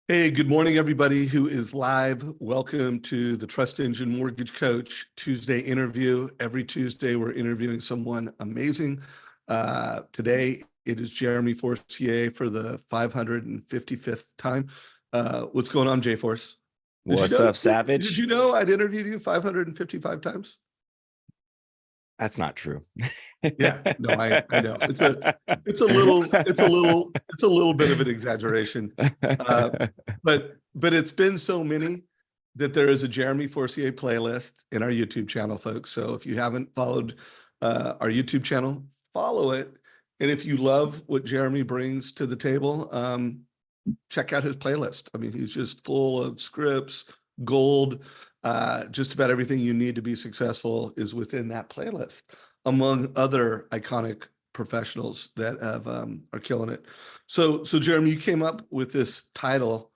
Hey, good morning, everybody who is live. Welcome to the Trust Engine Mortgage Coach Tuesday interview. Every Tuesday, we're interviewing someone amazing. Today, it is Jeremy Forcier for the 555th time. What's going on, J-Force? What's up, Savage? Did you know I'd interviewed you 555 times? That's not true. Yeah, no, I know. It's a little bit of an exaggeration. But it's been so many that there is a Jeremy Forcier playlist in our YouTube channel, folks. So if you haven't followed our YouTube channel, follow it. And if you love what Jeremy brings to the table, check out his playlist. I mean, he's just full of scripts, gold. Just about everything you need to be successful is within that playlist, among other iconic professionals that have are killing it. So Jeremy, you came up with this title,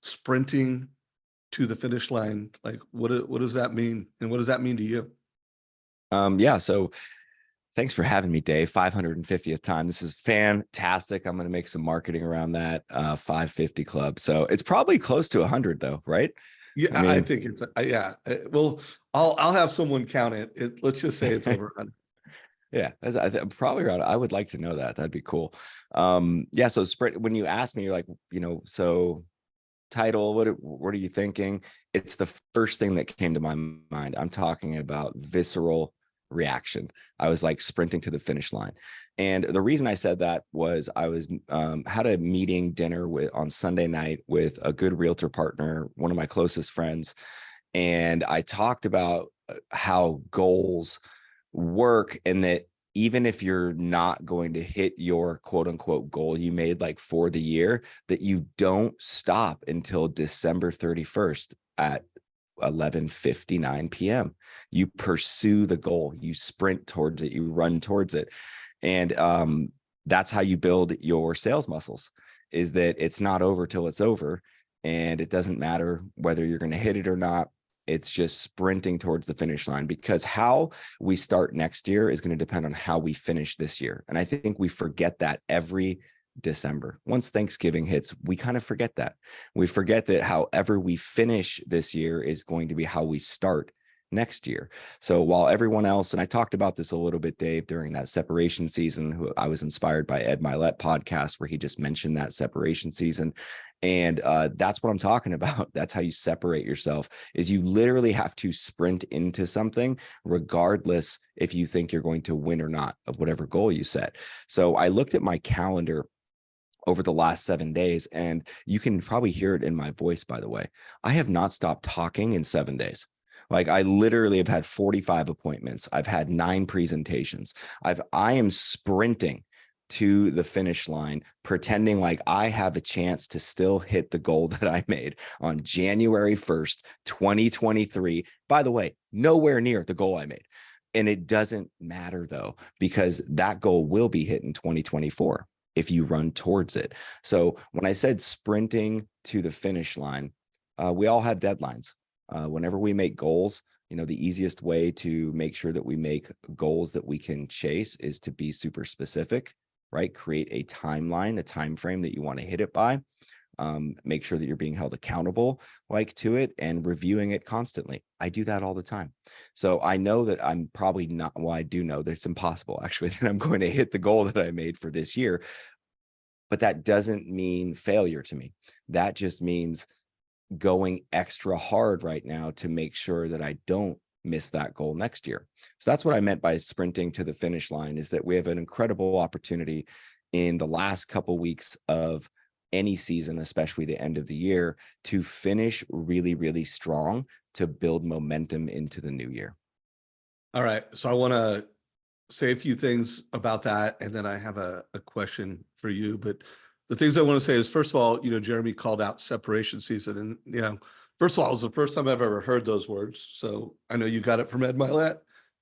sprinting to the finish line. Like, what does that mean, and what does that mean to you? Yeah. So thanks for having me, Dave. 550th time. This is fantastic. I'm going to make some marketing around that 550 club. So it's probably close to 100 though, right? Yeah, I think it's yeah. Well, I'll have someone count it. Let's just say it's over 100. Yeah, probably around. I would like to know that. That'd be cool. Yeah. So sprint. When you ask me, you're like, so title. What are you thinking? It's the first thing that came to my mind. I'm talking about visceral reaction. I was like sprinting to the finish line. And the reason I said that was I was had a meeting dinner on Sunday night with a good realtor partner, one of my closest friends. And I talked about how goals work, and that even if you're not going to hit your quote unquote goal you made like for the year, that you don't stop until December 31st at 11:59 p.m. You pursue the goal, you sprint towards it, you run towards it. And that's how you build your sales muscles, is that it's not over till it's over. And it doesn't matter whether you're going to hit it or not. It's just sprinting towards the finish line, because how we start next year is going to depend on how we finish this year. And I think we forget that every December. Once Thanksgiving hits, we kind of forget that. We forget that however we finish this year is going to be how we start next year. So while everyone else, and I talked about this a little bit, Dave, during that separation season, who I was inspired by Ed Milet podcast, where he just mentioned that separation season. And that's what I'm talking about. That's how you separate yourself, is you literally have to sprint into something, regardless if you think you're going to win or not of whatever goal you set. So I looked at my calendar over the last 7 days, and you can probably hear it in my voice, by the way. I have not stopped talking in 7 days. Like, I literally have had 45 appointments. I've had 9 presentations. I am sprinting to the finish line, pretending like I have a chance to still hit the goal that I made on January 1st, 2023. By the way, nowhere near the goal I made. And it doesn't matter though, because that goal will be hit in 2024 if you run towards it. So when I said sprinting to the finish line, we all have deadlines. Whenever we make goals, the easiest way to make sure that we make goals that we can chase is to be super specific, right? Create a timeline, a time frame that you want to hit it by. Make sure that you're being held accountable to it, and reviewing it constantly. I do that all the time. So I know that I'm probably not, well, I do know that it's impossible actually that I'm going to hit the goal that I made for this year, but that doesn't mean failure to me. That just means going extra hard right now to make sure that I don't miss that goal next year. So that's what I meant by sprinting to the finish line, is that we have an incredible opportunity in the last couple weeks of any season, especially the end of the year, to finish really, really strong, to build momentum into the new year. All right. So I want to say a few things about that, and then I have a question for you. But the things I want to say is, first of all, Jeremy called out separation season. And, first of all, it was the first time I've ever heard those words. So I know you got it from Ed Milet.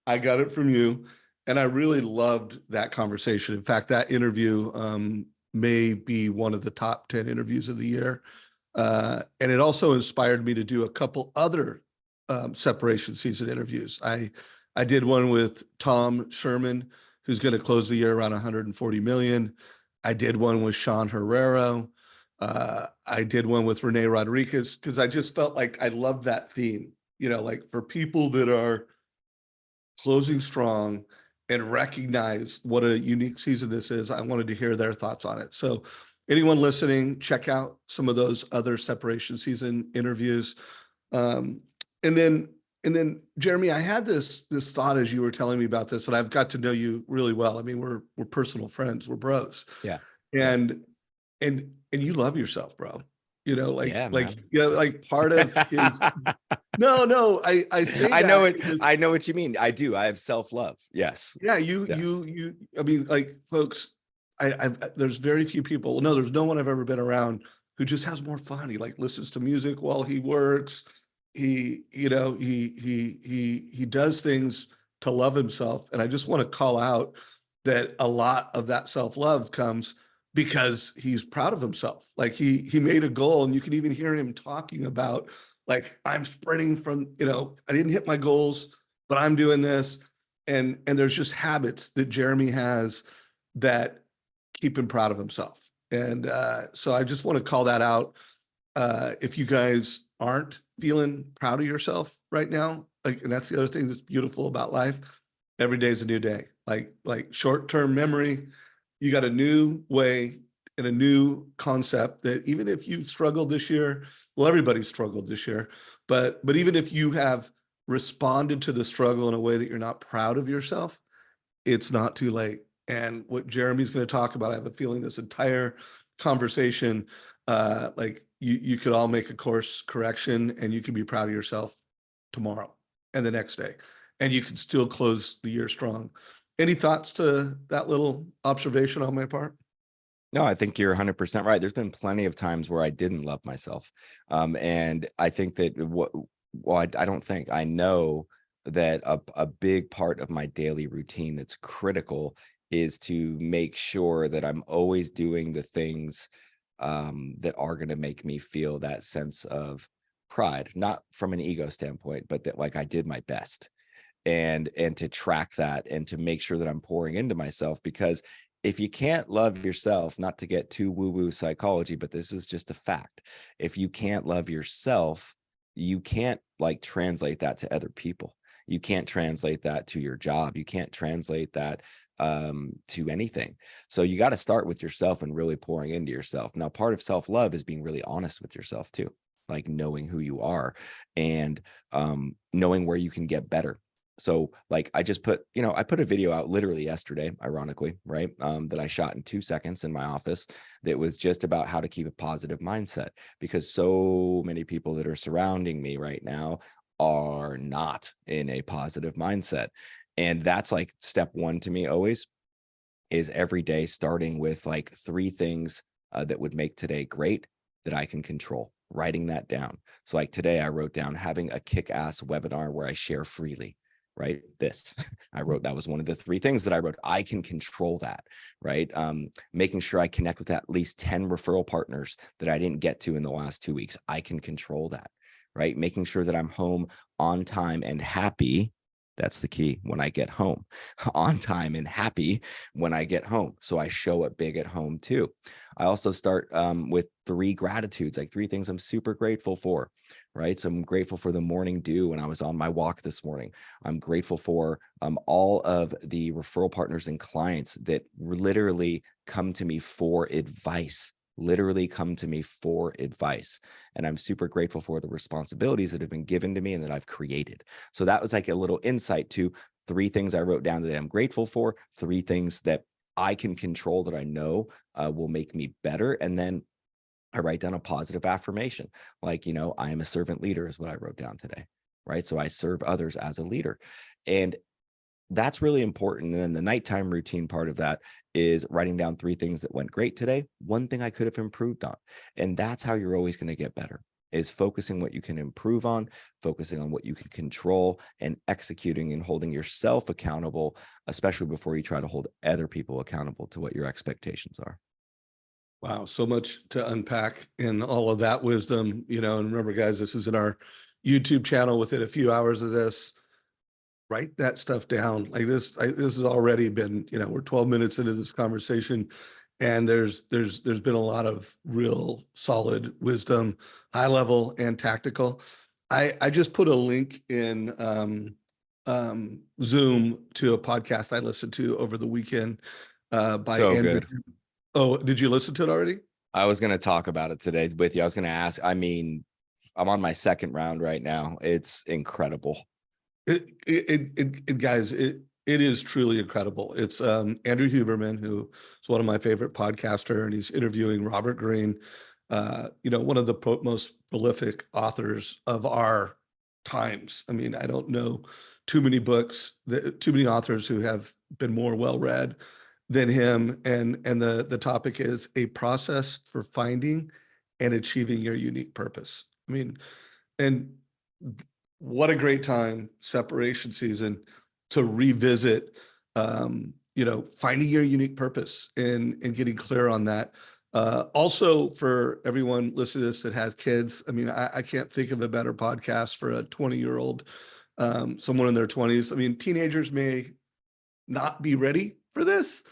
I got it from you. And I really loved that conversation. In fact, that interview may be one of the top 10 interviews of the year. And it also inspired me to do a couple other separation season interviews. I did one with Tom Sherman, who's going to close the year around 140 million. I did one with Sean Herrero. I did one with Renee Rodriguez because I just felt like I love that theme, like for people that are closing strong and recognize what a unique season this is. I wanted to hear their thoughts on it. So anyone listening, check out some of those other separation season interviews. Um, and then Jeremy, I had this thought as you were telling me about this, and I've got to know you really well. I mean, we're personal friends, we're bros. Yeah. And and you love yourself, bro. Yeah, Like man. like part of is no, I say I know that it. because I know what you mean. I do. I have self-love. Yes. yeah, Yes. I mean, like folks, there's very few people. No, there's no one I've ever been around who just has more fun. He like listens to music while he works. He does things to love himself. And I just want to call out that a lot of that self-love comes because he's proud of himself. Like he made a goal, and you can even hear him talking about like, I'm sprinting from, I didn't hit my goals, but I'm doing this. And there's just habits that Jeremy has that keep him proud of himself. And so I just want to call that out. If you guys aren't feeling proud of yourself right now, like, and that's the other thing that's beautiful about life. Every day is a new day. Like short-term memory, you got a new way and a new concept that even if you've struggled this year, well, everybody's struggled this year, but even if you have responded to the struggle in a way that you're not proud of yourself, it's not too late. And what Jeremy's going to talk about, I have a feeling this entire conversation, like you could all make a course correction and you can be proud of yourself tomorrow and the next day, and you can still close the year strong. Any thoughts to that little observation on my part? No, I think you're 100% right. There's been plenty of times where I didn't love myself. And I think that I don't think I know that a big part of my daily routine that's critical is to make sure that I'm always doing the things that are going to make me feel that sense of pride, not from an ego standpoint, but that like I did my best, and to track that and to make sure that I'm pouring into myself. Because if you can't love yourself, not to get too woo-woo psychology, but this is just a fact. If you can't love yourself, you can't like translate that to other people. You can't translate that to your job. You can't translate that to anything. So you got to start with yourself and really pouring into yourself. Now, part of self-love is being really honest with yourself too, like knowing who you are and knowing where you can get better. So like I just put, I put a video out literally yesterday, ironically, right? That I shot in 2 seconds in my office that was just about how to keep a positive mindset, because so many people that are surrounding me right now are not in a positive mindset. And that's like step one to me always, is every day starting with like 3 things that would make today great that I can control, writing that down. So like today I wrote down having a kick-ass webinar where I share freely. Right. This I wrote, that was one of the 3 things that I wrote. I can control that. Right. Making sure I connect with at least 10 referral partners that I didn't get to in the last 2 weeks. I can control that. Right. Making sure that I'm home on time and happy. That's the key. When I get home, on time and happy when I get home. So I show up big at home too. I also start with 3 gratitudes, like 3 things I'm super grateful for. Right. So I'm grateful for the morning dew when I was on my walk this morning. I'm grateful for all of the referral partners and clients that literally come to me for advice. And I'm super grateful for the responsibilities that have been given to me and that I've created. So that was like a little insight to 3 things I wrote down that I'm grateful for, 3 things that I can control that I know will make me better. And then I write down a positive affirmation, like, I am a servant leader is what I wrote down today, right? So I serve others as a leader. And that's really important. And then the nighttime routine part of that is writing down 3 things that went great today, 1 thing I could have improved on. And that's how you're always going to get better, is focusing what you can improve on, focusing on what you can control, and executing and holding yourself accountable, especially before you try to hold other people accountable to what your expectations are. Wow, so much to unpack in all of that wisdom, and remember, guys, this is in our YouTube channel. Within a few hours of this, write that stuff down. Like this has already been, we're 12 minutes into this conversation, And there's been a lot of real solid wisdom, high level and tactical. I just put a link in Zoom to a podcast I listened to over the weekend by So Andrew. good. Oh, did you listen to it already? I was going to talk about it today with you. I was going to ask, I mean, I'm on my second round right now. It's incredible. Guys, it is truly incredible. It's Andrew Huberman, who is one of my favorite podcaster, and he's interviewing Robert Greene, one of the most prolific authors of our times. I mean, I don't know too many too many authors who have been more well read than him. And the topic is a process for finding and achieving your unique purpose. I mean, and what a great time, separation season, to revisit, finding your unique purpose and getting clear on that. Also, for everyone listening to this that has kids, I mean, I can't think of a better podcast for a 20-year-old, someone in their 20s. I mean, teenagers may not be ready for this,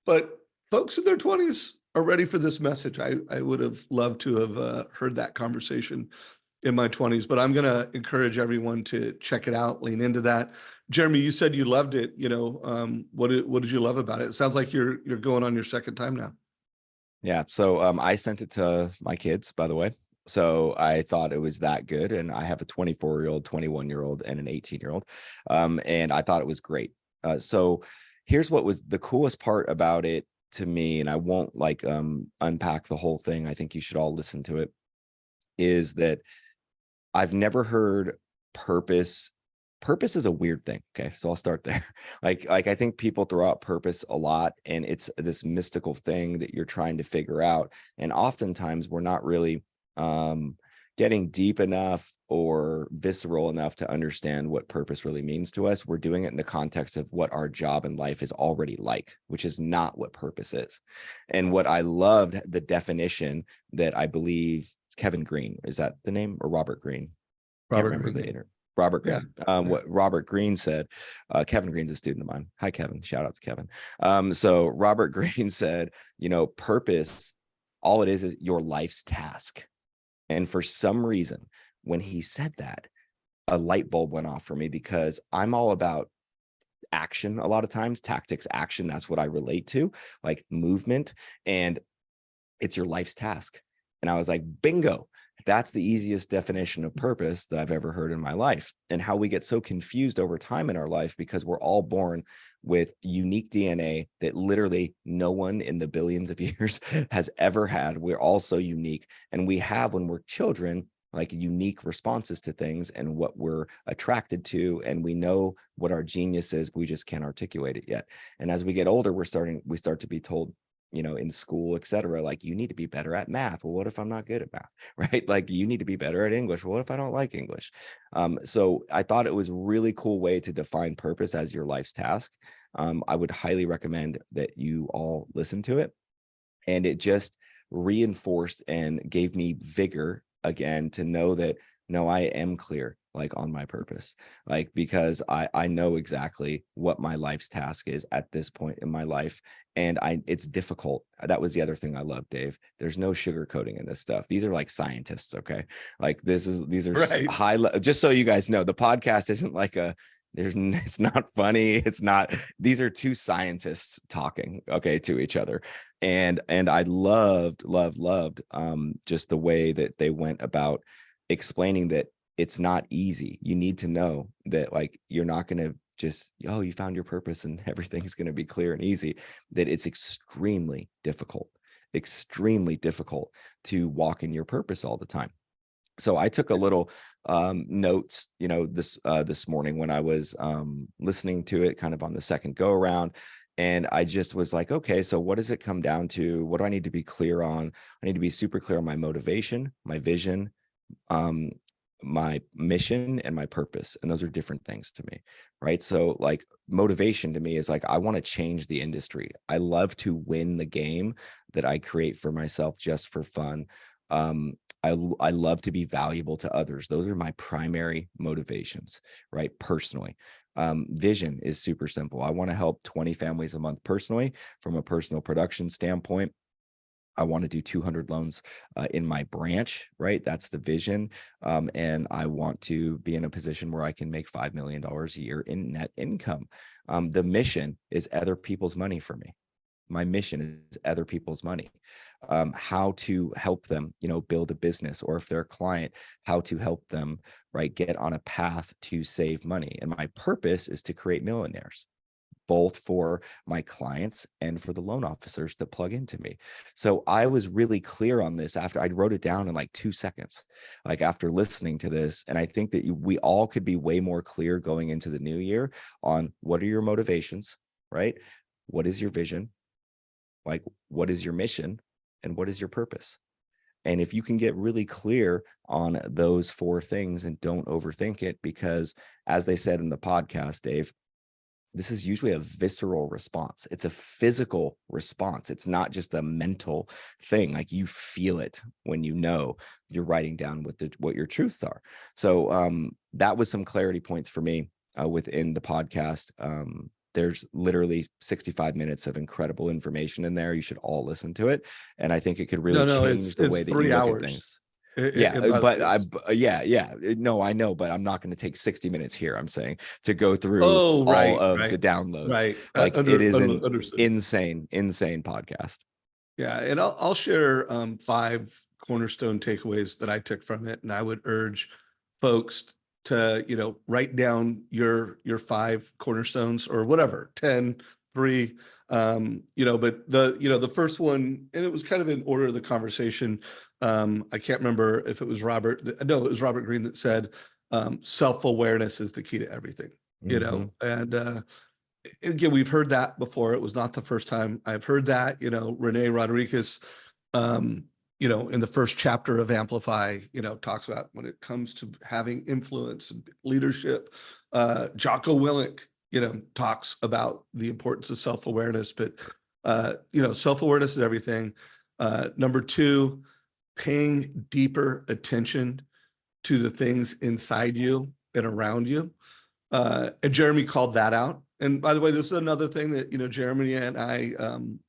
but folks in their 20s are ready for this message. I would have loved to have heard that conversation in my 20s, but I'm going to encourage everyone to check it out, lean into that. Jeremy, you said you loved it. What did you love about it? It sounds like you're going on your second time now. Yeah. So I sent it to my kids, by the way. So I thought it was that good. And I have a 24-year-old, 21-year-old, and an 18-year-old. And I thought it was great. So here's what was the coolest part about it to me, and I won't unpack the whole thing. I think you should all listen to it, is that I've never heard purpose. Purpose is a weird thing. Okay. So I'll start there. Like I think people throw out purpose a lot, and it's this mystical thing that you're trying to figure out. And oftentimes we're not really getting deep enough or visceral enough to understand what purpose really means to us. We're doing it in the context of what our job in life is already like, which is not what purpose is. And what I loved, the definition that I believe Kevin Greene, is that the name, or Robert Greene? Robert Greene. Robert Greene. Yeah. What Robert Greene said, Kevin Greene's a student of mine. Hi, Kevin. Shout out to Kevin. So Robert Greene said, purpose, all it is your life's task. And for some reason, when he said that, a light bulb went off for me, because I'm all about action a lot of times, tactics, action. That's what I relate to, like movement, and it's your life's task. And I was like, bingo, that's the easiest definition of purpose that I've ever heard in my life. And how we get so confused over time in our life, because we're all born with unique DNA that literally no one in the billions of years has ever had. We're all so unique. And we have, when we're children, like unique responses to things and what we're attracted to. And we know what our genius is, but we just can't articulate it yet. And as we get older, we start to be told, in school, et cetera, like, you need to be better at math. Well, what if I'm not good at math, right? Like, you need to be better at English. Well, what if I don't like English? So I thought it was a really cool way to define purpose as your life's task. I would highly recommend that you all listen to it. And it just reinforced and gave me vigor again to know that, no, I am clear, like, on my purpose, like, because I know exactly what my life's task is at this point in my life. And it's difficult. That was the other thing I love, Dave. There's no sugarcoating in this stuff. These are like scientists. Okay. Like, these are right. Just so you guys know, the podcast isn't like it's not funny. It's not, these are two scientists talking, okay, to each other. And I loved just the way that they went about explaining that it's not easy. You need to know that, like, you're not going to just, you found your purpose and everything's going to be clear and easy, that it's extremely difficult to walk in your purpose all the time. So I took a little notes, this morning when I was listening to it kind of on the second go around. And I just was like, okay, so what does it come down to? What do I need to be clear on? I need to be super clear on my motivation, my vision, my mission, and my purpose. And those are different things to me, right? So, like, motivation to me is like, I want to change the industry. I love to win the game that I create for myself just for fun. I love to be valuable to others. Those are my primary motivations, right? Personally. Vision is super simple. I want to help 20 families a month personally from a personal production standpoint. I want to do 200 loans in my branch, right? That's the vision. And I want to be in a position where I can make $5 million a year in net income. The mission is other people's money for me. My mission is other people's money. How to help them, build a business, or if they're a client, how to help them, right, get on a path to save money. And my purpose is to create millionaires, both for my clients and for the loan officers that plug into me. So I was really clear on this after I wrote it down in like 2 seconds, like after listening to this. And I think that we all could be way more clear going into the new year on what are your motivations, right? What is your vision? Like, what is your mission? And what is your purpose? And if you can get really clear on those 4 things and don't overthink it, because as they said in the podcast, Dave, this is usually a visceral response. It's a physical response. It's not just a mental thing. Like you feel it when you're writing down what your truths are. So that was some clarity points for me within the podcast. There's literally 65 minutes of incredible information in there. You should all listen to it. And I think it could really change the way that you look at things. No, I know, but I'm not going to take 60 minutes here. I'm saying to go through all of the downloads. Right. Like it is an insane podcast. Yeah. And I'll share 5 cornerstone takeaways that I took from it. And I would urge folks to, write down your 5 cornerstones or whatever, 10, 3, but the first one, and it was kind of in order of the conversation. I can't remember if it was Robert. No, it was Robert Greene that said, self-awareness is the key to everything, and again, we've heard that before. It was not the first time I've heard that. Renee Rodriguez, in the first chapter of Amplify, talks about when it comes to having influence and leadership. Jocko Willink, talks about the importance of self-awareness, but, self-awareness is everything. Number 2, paying deeper attention to the things inside you and around you. And Jeremy called that out. And by the way, this is another thing that, Jeremy and I,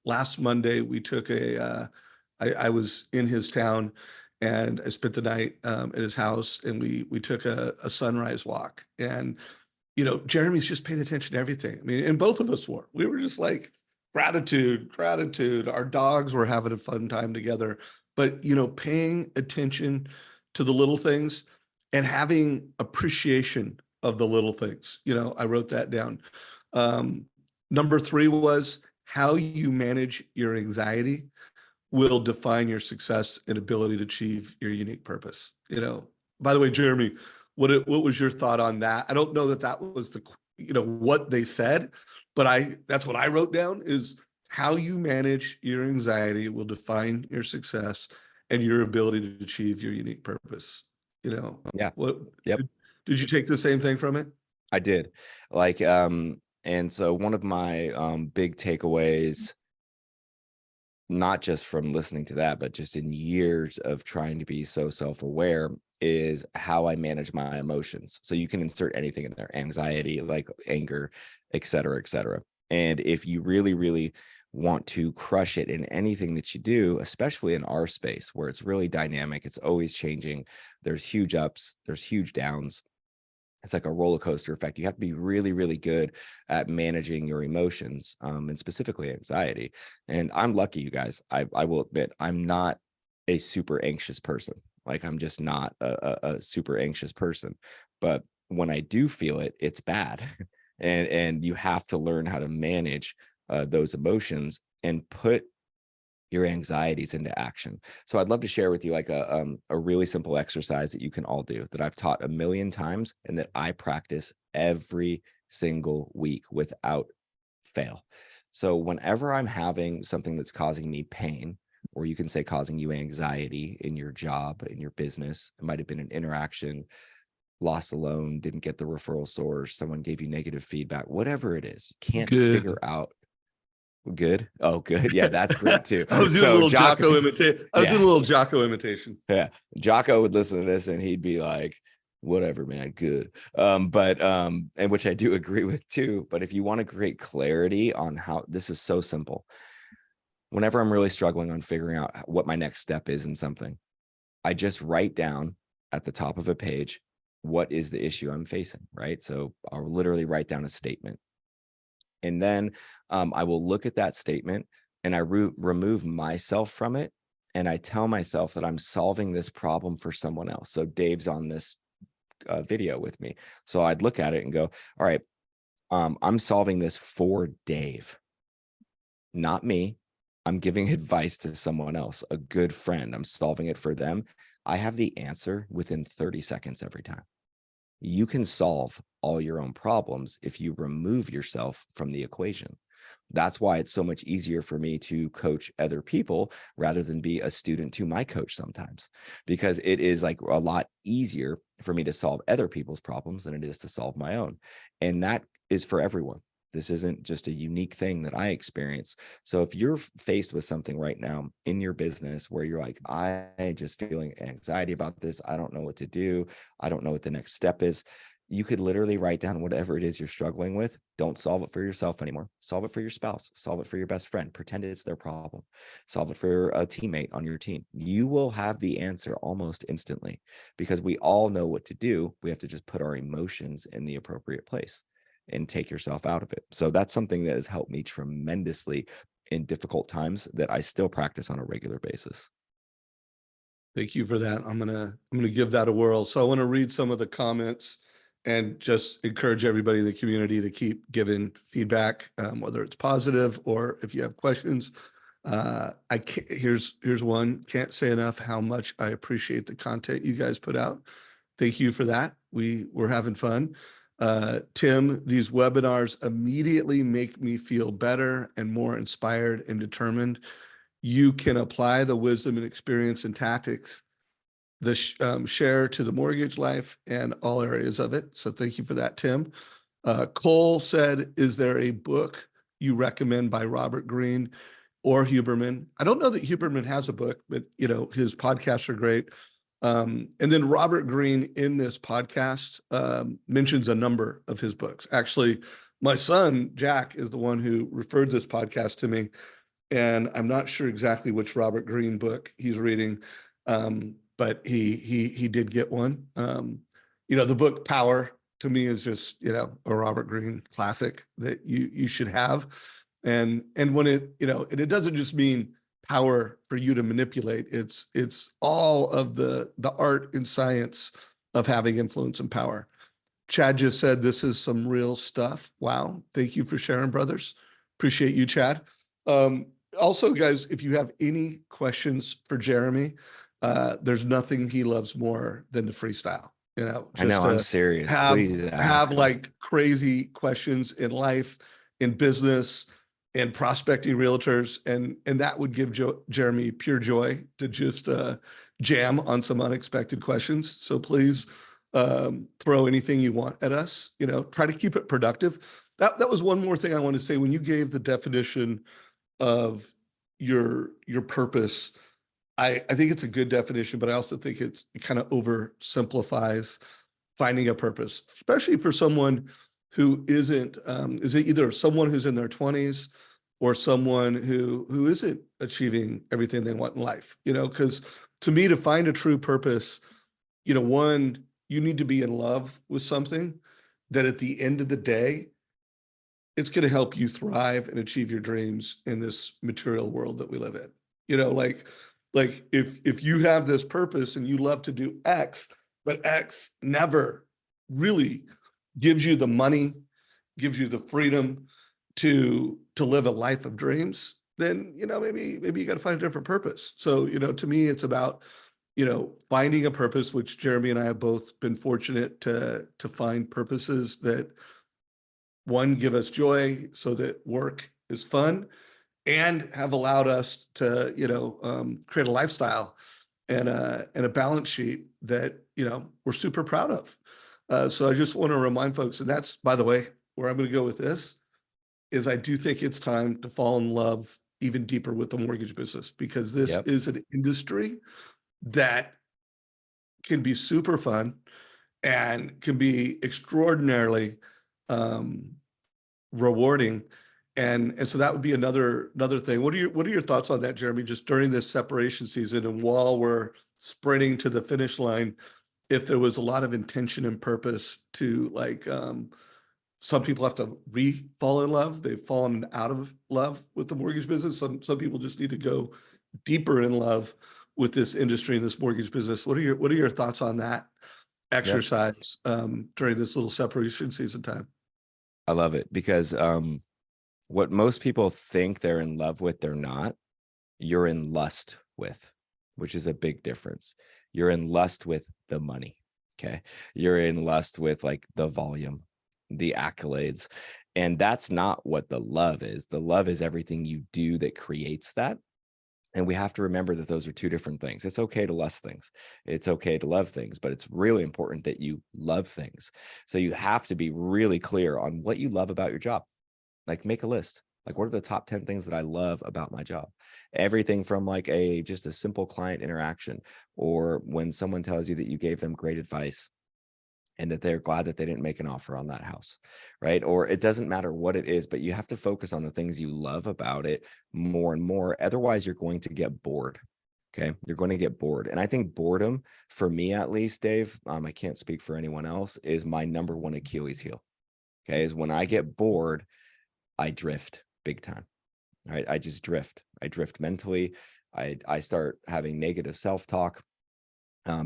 last Monday, we took I was in his town and I spent the night at his house, and we took a sunrise walk. And, Jeremy's just paying attention to everything. I mean, and both of us were. We were just like, gratitude. Our dogs were having a fun time together. But, paying attention to the little things and having appreciation of the little things. I wrote that down. Number 3 was how you manage your anxiety will define your success and ability to achieve your unique purpose. By the way, Jeremy, what was your thought on that? I don't know that was what they said, but that's what I wrote down is how you manage your anxiety will define your success and your ability to achieve your unique purpose. Yeah. Yep. Did you take the same thing from it? I did. And so one of my big takeaways, not just from listening to that, but just in years of trying to be so self-aware, is how I manage my emotions. So you can insert anything in there, anxiety, like anger, et cetera, et cetera. And if you really, really want to crush it in anything that you do, especially in our space where it's really dynamic, it's always changing, there's huge ups, there's huge downs. It's like a roller coaster effect. You have to be really, really good at managing your emotions, and specifically anxiety. And I'm lucky, you guys. I will admit, I'm not a super anxious person. Like I'm just not a super anxious person. But when I do feel it, it's bad. And you have to learn how to manage those emotions and put your anxieties into action. So I'd love to share with you like a really simple exercise that you can all do that I've taught a million times and that I practice every single week without fail. So whenever I'm having something that's causing me pain, or you can say causing you anxiety in your job, in your business, it might have been an interaction, lost a loan, didn't get the referral source, someone gave you negative feedback, whatever it is, you can't figure out. Good. Oh, good. Yeah, that's great too. I was doing a little Jocko imitation. I was doing a little Jocko imitation. Yeah. Jocko would listen to this and he'd be like, whatever, man, good. And which I do agree with too. But if you want to create clarity on how, this is so simple. Whenever I'm really struggling on figuring out what my next step is in something, I just write down at the top of a page, what is the issue I'm facing, right? So I'll literally write down a statement. And then I will look at that statement and I remove myself from it. And I tell myself that I'm solving this problem for someone else. So Dave's on this video with me. So I'd look at it and go, all right, I'm solving this for Dave, not me. I'm giving advice to someone else, a good friend. I'm solving it for them. I have the answer within 30 seconds every time. You can solve all your own problems if you remove yourself from the equation. That's why it's so much easier for me to coach other people rather than be a student to my coach sometimes, because it is like a lot easier for me to solve other people's problems than it is to solve my own. And that is for everyone. This isn't just a unique thing that I experience. So if you're faced with something right now in your business where you're like, I just feeling anxiety about this, I don't know what to do, I don't know what the next step is, you could literally write down whatever it is you're struggling with. Don't solve it for yourself anymore. Solve it for your spouse. Solve it for your best friend. Pretend it's their problem. Solve it for a teammate on your team. You will have the answer almost instantly, because we all know what to do. We have to just put our emotions in the appropriate place and take yourself out of it. So that's something that has helped me tremendously in difficult times that I still practice on a regular basis. Thank you for that. I'm gonna give that a whirl. So I want to read some of the comments and just encourage everybody in the community to keep giving feedback, whether it's positive or if you have questions. Here's one. Can't say enough how much I appreciate the content you guys put out. Thank you for that. We're having fun. Tim, these webinars immediately make me feel better and more inspired and determined. You can apply the wisdom and experience and tactics share to the mortgage life and all areas of it. So thank you for that, Tim. Cole said, is there a book you recommend by Robert Greene or Huberman? I don't know that Huberman has a book, but his podcasts are great. And then Robert Greene in this podcast mentions a number of his books. Actually, my son, Jack, is the one who referred this podcast to me. And I'm not sure exactly which Robert Greene book he's reading, but he did get one. The book Power to me is just a Robert Greene classic that you should have. And when it doesn't just mean power for you to manipulate. It's all of the art and science of having influence and power. Chad just said this is some real stuff. Wow. Thank you for sharing, brothers. Appreciate you, Chad. Also, guys, if you have any questions for Jeremy, there's nothing he loves more than to freestyle. I know, I'm serious. Please have ask. like crazy questions in life, in business, and prospecting realtors, and that would give Jeremy pure joy to just jam on some unexpected questions. So please throw anything you want at us. Try to keep it productive. That was one more thing I want to say. When you gave the definition of your purpose, I think it's a good definition, but I also think it kind of oversimplifies finding a purpose, especially for someone who isn't, is it either someone who's in their 20s or someone who isn't achieving everything they want in life, because to me, to find a true purpose, one, you need to be in love with something that at the end of the day, it's going to help you thrive and achieve your dreams in this material world that we live in. Like if you have this purpose and you love to do X, but X never really gives you the money, gives you the freedom to live a life of dreams, then maybe you got to find a different purpose. So to me, it's about finding a purpose, which Jeremy and I have both been fortunate to find purposes that, one, give us joy so that work is fun, and have allowed us to create a lifestyle and a balance sheet that we're super proud of. So I just want to remind folks, and that's, by the way, where I'm going to go with this, is I do think it's time to fall in love even deeper with the mortgage business, because this is an industry that can be super fun and can be extraordinarily rewarding. And so that would be another thing. What are your thoughts on that, Jeremy? Just during this separation season and while we're sprinting to the finish line, if there was a lot of intention and purpose to like some people have to fall in love. They've fallen out of love with the mortgage business. Some people just need to go deeper in love with this industry and this mortgage business. What are your thoughts on that Yep. exercise during this little separation season time? I love it because what most people think they're in love with, they're not. You're in lust with, which is a big difference. You're in lust with the money. Okay. You're in lust with like the volume, the accolades. And that's not what the love is. The love is everything you do that creates that. And we have to remember that those are two different things. It's okay to lust things. It's okay to love things, but it's really important that you love things. So you have to be really clear on what you love about your job. Like make a list. Like what are the top 10 things that I love about my job? Everything from like just a simple client interaction, or when someone tells you that you gave them great advice and that they're glad that they didn't make an offer on that house, right? Or it doesn't matter what it is, but you have to focus on the things you love about it more and more. Otherwise, you're going to get bored. Okay. You're going to get bored. And I think boredom, for me at least, Dave, I can't speak for anyone else, is my number one Achilles heel. Okay. Is when I get bored, I drift big time. Right. I just drift. I drift mentally. I start having negative self-talk.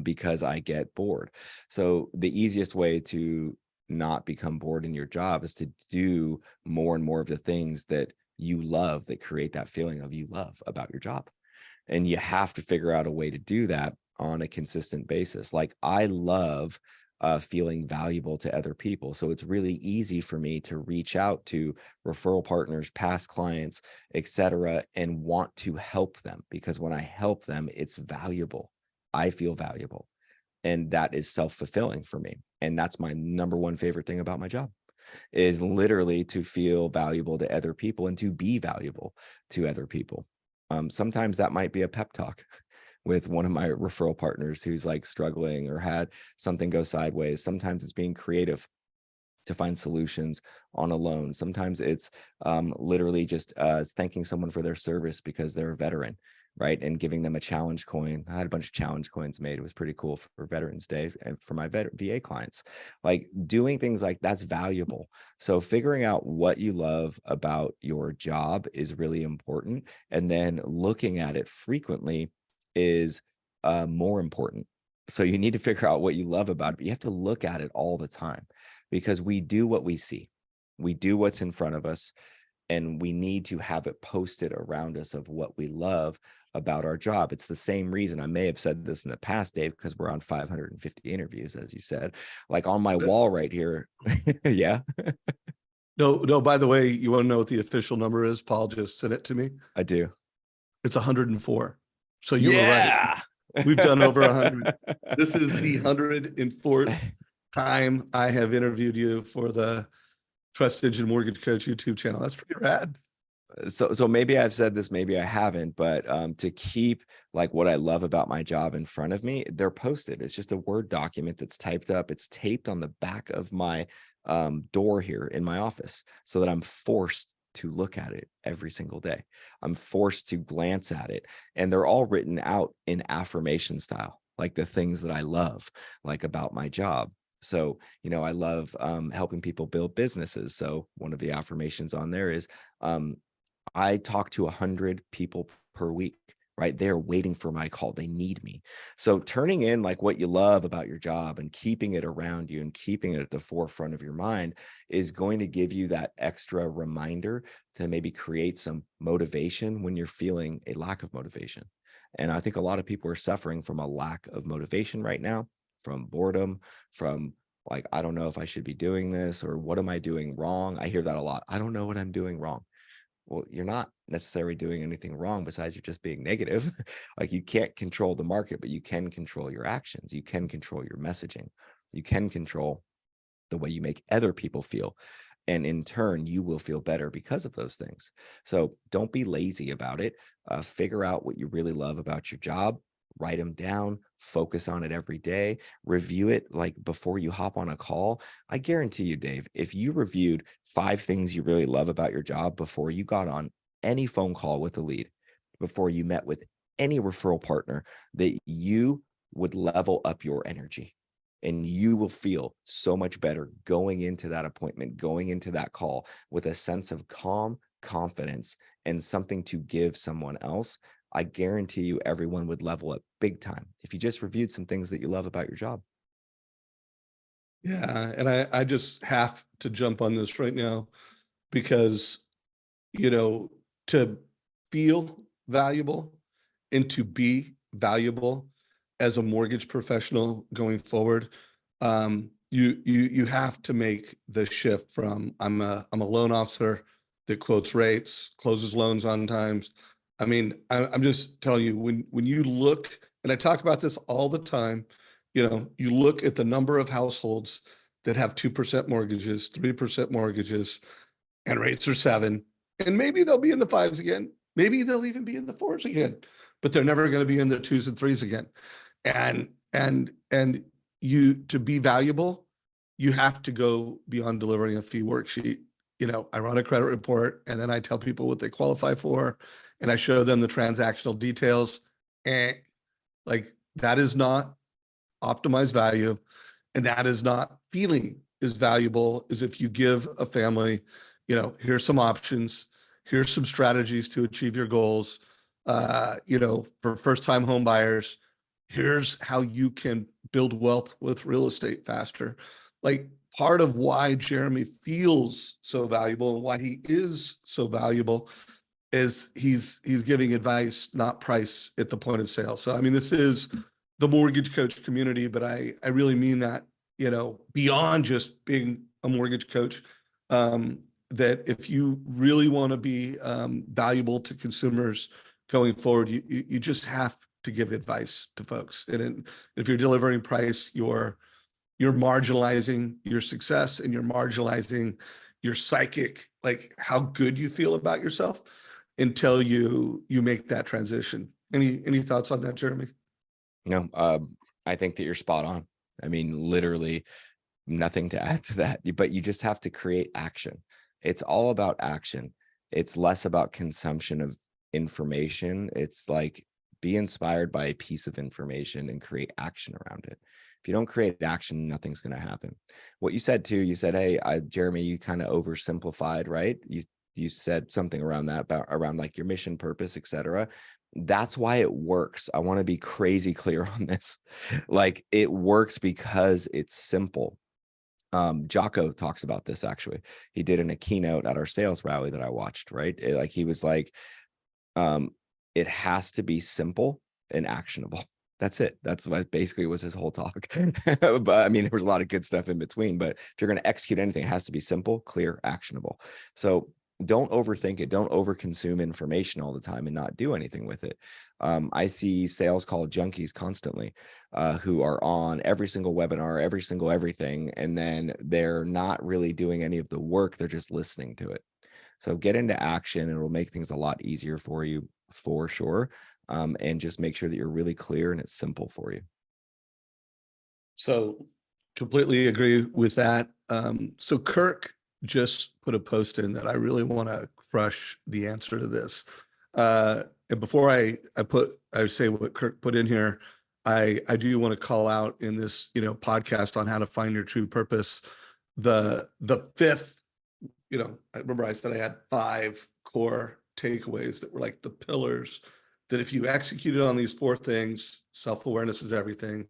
Because I get bored. So the easiest way to not become bored in your job is to do more and more of the things that you love, that create that feeling of you love about your job. And you have to figure out a way to do that on a consistent basis. Like I love feeling valuable to other people. So it's really easy for me to reach out to referral partners, past clients, etc., and want to help them, because when I help them, it's valuable. I feel valuable, and that is self-fulfilling for me. And that's my number one favorite thing about my job, is literally to feel valuable to other people and to be valuable to other people. Sometimes that might be a pep talk with one of my referral partners who's like struggling or had something go sideways. Sometimes it's being creative to find solutions on a loan. Sometimes it's literally just thanking someone for their service because they're a veteran, right? And giving them a challenge coin. I had a bunch of challenge coins made. It was pretty cool for Veterans Day and for my VA clients. Like doing things like that's valuable. So figuring out what you love about your job is really important. And then looking at it frequently is more important. So you need to figure out what you love about it, but you have to look at it all the time, because we do what we see. We do what's in front of us, and we need to have it posted around us of what we love about our job. It's the same reason I may have said this in the past, Dave, because we're on 550 interviews, as you said, like on my wall right here. Yeah. No, by the way, you want to know what the official number is? Paul just sent it to me. I do. It's 104. So you were right. We've done over 100. This is the 104th time I have interviewed you for the Trust Engine Mortgage Coach YouTube channel. That's pretty rad. So maybe I've said this, maybe I haven't, but to keep like what I love about my job in front of me, they're posted. It's just a Word document that's typed up. It's taped on the back of my door here in my office, so that I'm forced to look at it every single day. I'm forced to glance at it, and they're all written out in affirmation style, like the things that I love, like about my job. So, I love helping people build businesses. So one of the affirmations on there is, I talk to 100 people per week, right? They're waiting for my call. They need me. So turning in like what you love about your job and keeping it around you and keeping it at the forefront of your mind is going to give you that extra reminder to maybe create some motivation when you're feeling a lack of motivation. And I think a lot of people are suffering from a lack of motivation right now, from boredom, from like, I don't know if I should be doing this, or what am I doing wrong? I hear that a lot. I don't know what I'm doing wrong. Well, you're not necessarily doing anything wrong, besides you're just being negative. Like you can't control the market, but you can control your actions. You can control your messaging. You can control the way you make other people feel. And in turn, you will feel better because of those things. So don't be lazy about it. Figure out what you really love about your job. write them down, focus on it every day, review it like before you hop on a call. I guarantee you, Dave, if you reviewed 5 things you really love about your job before you got on any phone call with a lead, before you met with any referral partner, that you would level up your energy and you will feel so much better going into that appointment, going into that call with a sense of calm, confidence, and something to give someone else. I guarantee you everyone would level up big time if you just reviewed some things that you love about your job. Yeah. And I just have to jump on this right now because, you know, to feel valuable and to be valuable as a mortgage professional going forward, you have to make the shift from I'm a loan officer that quotes rates, closes loans on times. I mean, I'm just telling you, when you look, and I talk about this all the time, you know, you look at the number of households that have 2% mortgages, 3% mortgages, and rates are 7, and maybe they'll be in the 5s again. Maybe they'll even be in the 4s again, but they're never going to be in the 2s and 3s again. And you, to be valuable, you have to go beyond delivering a fee worksheet. You know, I run a credit report and then I tell people what they qualify for and I show them the transactional details. And like, that is not optimized value. And that is not feeling as valuable as if you give a family, you know, here's some options, here's some strategies to achieve your goals. You know, for first-time home buyers, here's how you can build wealth with real estate faster. Like, part of why Jeremy feels so valuable and why he is so valuable is he's giving advice, not price at the point of sale. So, I mean, this is the mortgage coach community, but I really mean that, you know, beyond just being a mortgage coach, that if you really want to be valuable to consumers going forward, you just have to give advice to folks. And if you're delivering price, you're marginalizing your success and you're marginalizing your psychic, like how good you feel about yourself until you make that transition. Any thoughts on that, Jeremy? No, I think that you're spot on. I mean, literally nothing to add to that, but you just have to create action. It's all about action. It's less about consumption of information. It's like, be inspired by a piece of information and create action around it. If you don't create action, nothing's going to happen. What you said too, you said, hey, Jeremy, you kind of oversimplified, right? You said something around that, about around like your mission, purpose, etc. That's why it works. I want to be crazy clear on this. Like, it works because it's simple. Jocko talks about this, actually. He did in a keynote at our sales rally that I watched, right? Like, he was like, it has to be simple and actionable. That's it. That's what basically was his whole talk. But I mean, there was a lot of good stuff in between, but if you're going to execute anything, it has to be simple, clear, actionable. So don't overthink it. Don't overconsume information all the time and not do anything with it. I see sales call junkies constantly, who are on every single webinar, every single everything, and then they're not really doing any of the work. They're just listening to it. So get into action and it'll make things a lot easier for you, for sure. And just make sure that you're really clear and it's simple for you. So completely agree with that. So Kirk just put a post in that I really want to crush the answer to this. And before I say what Kirk put in here, I do want to call out in this, you know, podcast on how to find your true purpose. The fifth, you know, I remember I said I had 5 core takeaways that were like the pillars that if you executed on these 4 things, self-awareness is everything.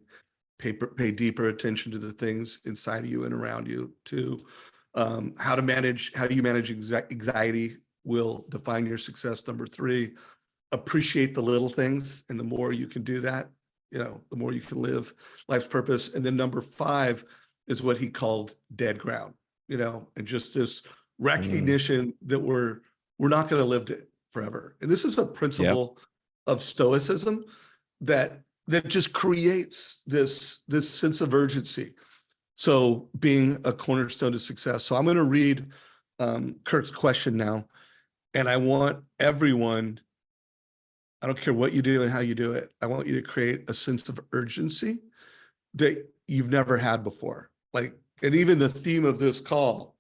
Pay deeper attention to the things inside of you and around you. 2, how do you manage anxiety will define your success. Number 3, appreciate the little things. And the more you can do that, you know, the more you can live life's purpose. And then number 5 is what he called dead ground, you know, and just this recognition that we're not going to live forever. And this is a principle of stoicism that just creates this sense of urgency. So being a cornerstone to success. So I'm going to read Kirk's question now, and I want everyone I don't care what you do and how you do it. I want you to create a sense of urgency that you've never had before. Like, and even the theme of this call,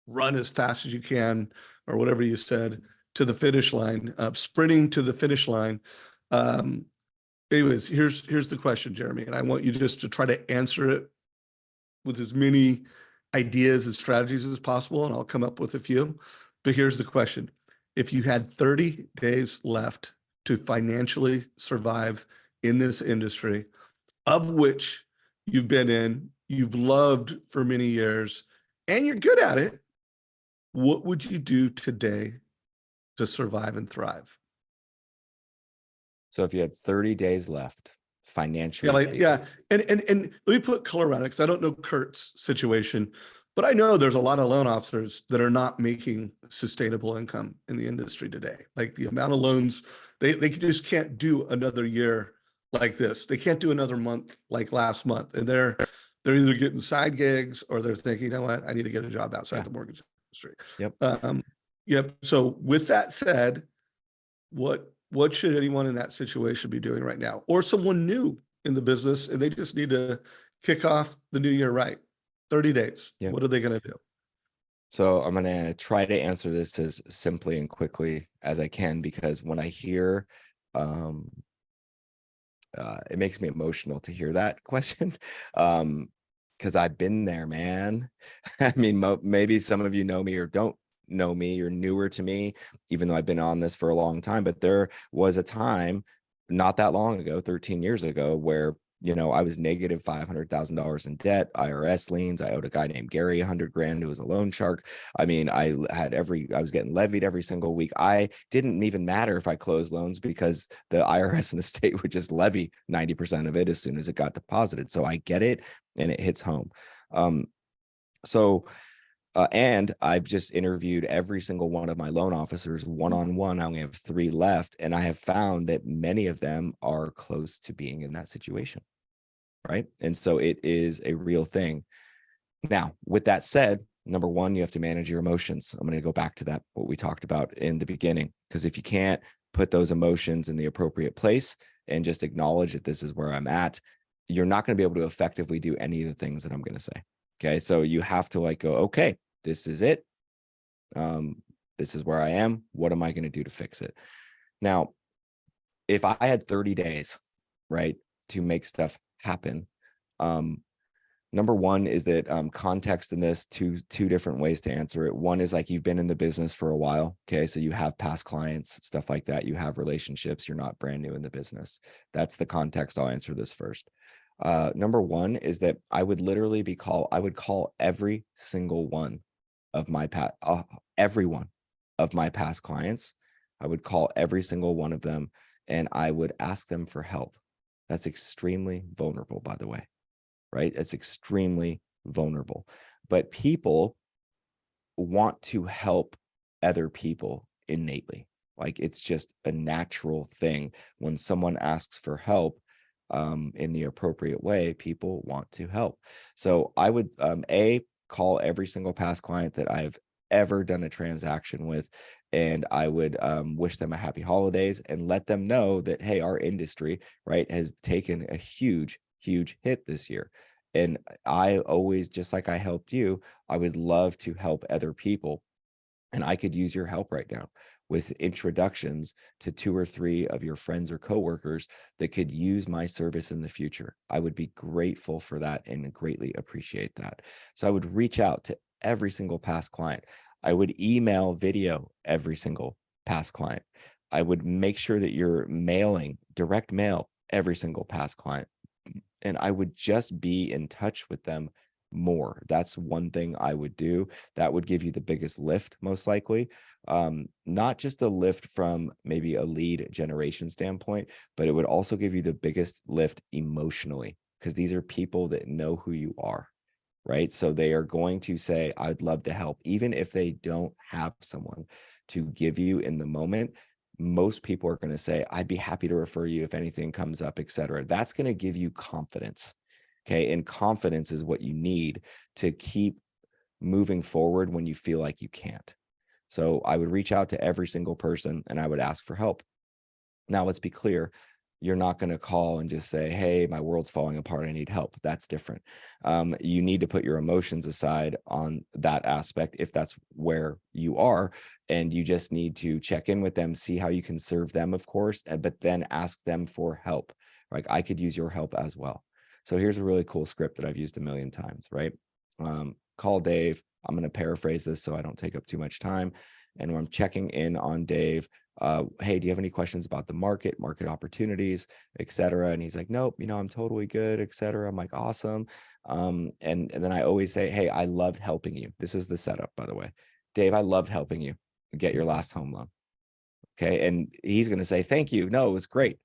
run as fast as you can, or whatever you said, to the finish line, sprinting to the finish line. Um, Anyways, here's the question, Jeremy, and I want you just to try to answer it with as many ideas and strategies as possible, and I'll come up with a few. But here's the question. If you had 30 days left to financially survive in this industry, of which you've been in, you've loved for many years, and you're good at it, what would you do today to survive and thrive? So if you had 30 days left, Yeah, financially speaking, yeah. And let me put color around it, because I don't know Kurt's situation, but I know there's a lot of loan officers that are not making sustainable income in the industry today. Like the amount of loans, they just can't do another year like this. They can't do another month like last month. And they're either getting side gigs, or they're thinking, you know what, I need to get a job outside yeah, the mortgage industry. yep. Yep. So with that said, what should anyone in that situation be doing right now, or someone new in the business and they just need to kick off the new year right? 30 days. Yep. What are they going to do? So I'm going to try to answer this as simply and quickly as I can, because when I hear, it makes me emotional to hear that question. Because I've been there, man. I mean, maybe some of you know me or don't know me. You're newer to me, even though I've been on this for a long time. But there was a time not that long ago, 13 years ago, where I was negative $500,000 in debt, IRS liens. I owed a guy named Gary 100 grand who was a loan shark. I mean, I was getting levied every single week. I didn't even matter if I closed loans, because the IRS and the state would just levy 90% of it as soon as it got deposited. So I get it, and it hits home. And I've just interviewed every single one of my loan officers one-on-one. I only have 3 left, and I have found that many of them are close to being in that situation. Right. And so it is a real thing. Now, with that said, number one, you have to manage your emotions. I'm going to go back to that, what we talked about in the beginning, because if you can't put those emotions in the appropriate place and just acknowledge that this is where I'm at, you're not going to be able to effectively do any of the things that I'm going to say. Okay. So you have to go, okay, this is it. This is where I am. What am I going to do to fix it? Now, if I had 30 days, right, to make stuff happen, number one is that context in this, two different ways to answer it. One is like, you've been in the business for a while. Okay. So you have past clients, stuff like that. You have relationships. You're not brand new in the business. That's the context. I'll answer this first. Number one is that I would call every single one of my everyone of my past clients. I would call every single one of them, and I would ask them for help. That's extremely vulnerable, by the way, right? It's extremely vulnerable. But people want to help other people innately. Like, it's just a natural thing. When someone asks for help in the appropriate way, people want to help. So I would, call every single past client that I've ever done a transaction with, and I would wish them a happy holidays and let them know that, hey, our industry, right, has taken a huge hit this year. And I always, just like I helped you, I would love to help other people. And I could use your help right now with introductions to 2 or 3 of your friends or coworkers that could use my service in the future. I would be grateful for that and greatly appreciate that. So I would reach out to every single past client. I would email video every single past client. I would make sure that you're mailing, direct mail every single past client. And I would just be in touch with them more. That's one thing I would do. That would give you the biggest lift, most likely. Not just a lift from maybe a lead generation standpoint, but it would also give you the biggest lift emotionally, because these are people that know who you are, right? So they are going to say, I'd love to help, even if they don't have someone to give you in the moment. Most people are going to say, I'd be happy to refer you if anything comes up, etc. That's going to give you confidence. Okay. And confidence is what you need to keep moving forward when you feel like you can't. So I would reach out to every single person and I would ask for help. Now, let's be clear. You're not going to call and just say, hey, my world's falling apart, I need help. That's different. You need to put your emotions aside on that aspect if that's where you are. And you just need to check in with them, see how you can serve them, of course, but then ask them for help. Like, I could use your help as well. So here's a really cool script that I've used a million times, right? Call Dave. I'm going to paraphrase this so I don't take up too much time. And when I'm checking in on Dave, hey, do you have any questions about the market opportunities, et cetera? And he's like, nope, I'm totally good, et cetera. I'm like, awesome. And then I always say, hey, I loved helping you. This is the setup, by the way. Dave, I loved helping you get your last home loan. Okay. And he's going to say, thank you. No, it was great.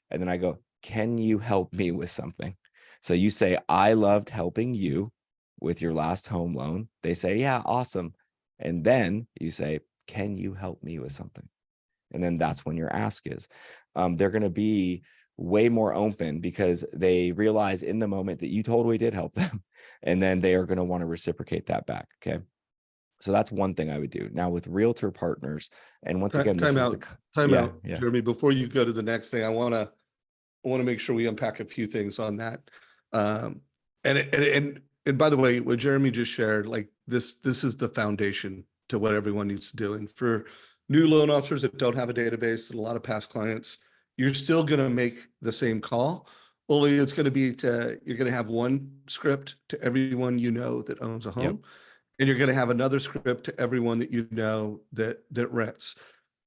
And then I go, can you help me with something? So you say, I loved helping you with your last home loan. They say, yeah, awesome. And then you say, can you help me with something? And then that's when your ask is. They're going to be way more open because they realize in the moment that you totally did help them. And then they are going to want to reciprocate that back. Okay. So that's one thing I would do. Now with realtor partners, and once again, Time out, yeah. Jeremy, before you go to the next thing, I want to make sure we unpack a few things on that. And by the way, what Jeremy just shared, like this is the foundation to what everyone needs to do. And for new loan officers that don't have a database and a lot of past clients, you're still going to make the same call. Only it's going to be you're going to have one script to everyone that owns a home. Yep. And you're going to have another script to everyone that rents.